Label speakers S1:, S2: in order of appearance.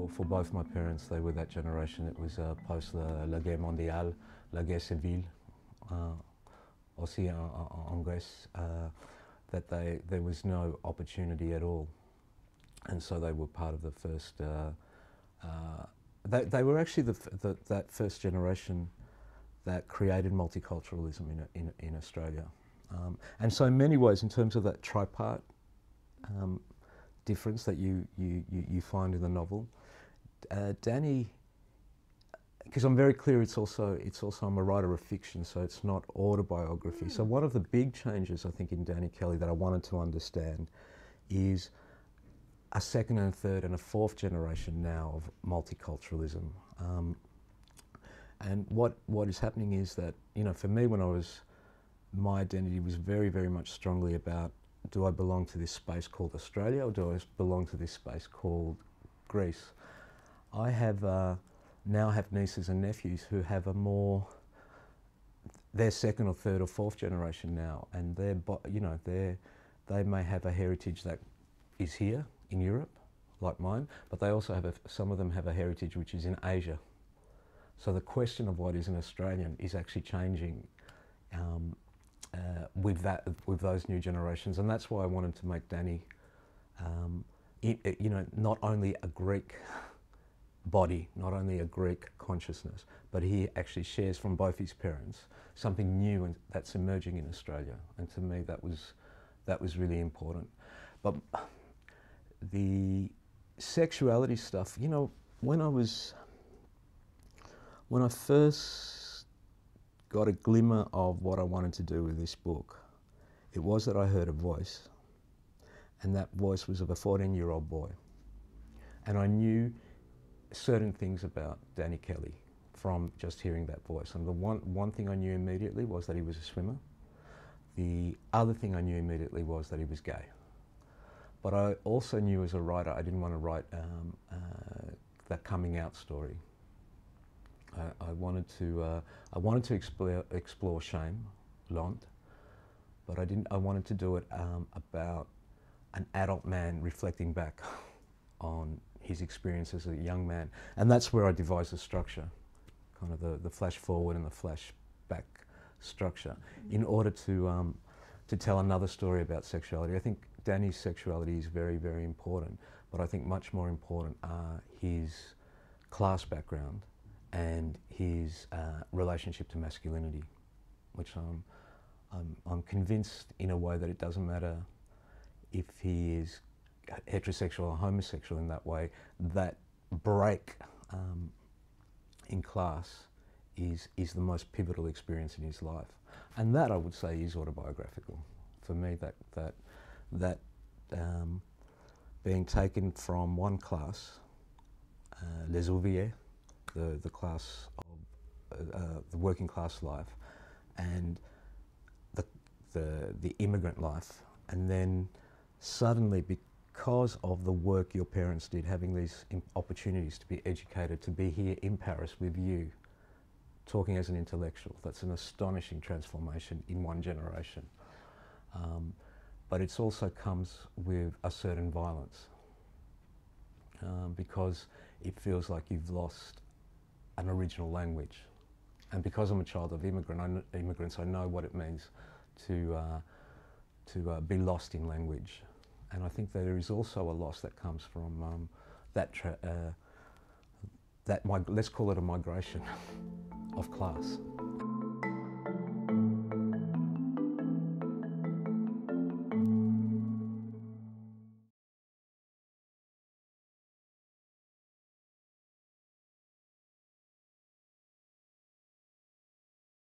S1: for both my parents. They were that generation. It was post la guerre mondiale, la guerre civile, aussi en Grèce, that there was no opportunity at all. And so they were part of the first, they were actually that first generation that created multiculturalism in Australia. And so in many ways, in terms of that tripart difference that you find in the novel, Danny, because I'm very clear, it's also I'm a writer of fiction, so it's not autobiography. So one of the big changes I think in Danny Kelly that I wanted to understand is a second and a third and a fourth generation now of multiculturalism. And what is happening is that, you know, for me my identity was very, very much strongly about, do I belong to this space called Australia or do I belong to this space called Greece? I have now have nieces and nephews who have they're second or third or fourth generation now, and they may have a heritage that is here in Europe, like mine, but they also have some of them have a heritage which is in Asia. So the question of what is an Australian is actually changing with those new generations, and that's why I wanted to make Danny, not only a Greek body, not only a Greek consciousness, but he actually shares from both his parents something new and that's emerging in Australia. And to me, that was really important. But the sexuality stuff, you know, when I first got a glimmer of what I wanted to do with this book, it was that I heard a voice, and that voice was of a 14-year-old boy. And I knew certain things about Danny Kelly from just hearing that voice. And the one thing I knew immediately was that he was a swimmer. The other thing I knew immediately was that he was gay. But I also knew as a writer I didn't want to write that coming out story. I wanted to explore shame, l'honte, but I wanted to do it about an adult man reflecting back on his experience as a young man. And that's where I devised the structure, kind of the flash forward and the flash back structure, in order to tell another story about sexuality. I think Danny's sexuality is very, very important, but I think much more important are his class background and his relationship to masculinity, which I'm convinced in a way that it doesn't matter if he is heterosexual or homosexual in that way, that break in class is the most pivotal experience in his life. And that, I would say, is autobiographical. For me, that being taken from one class, les ouvriers, the class of the working class life, and the immigrant life, and then suddenly, because of the work your parents did, having these opportunities to be educated, to be here in Paris with you, talking as an intellectual, that's an astonishing transformation in one generation. But it also comes with a certain violence, because it feels like you've lost an original language. And because I'm a child of immigrants, I know what it means to be lost in language. And I think that there is also a loss that comes from let's call it a migration of class.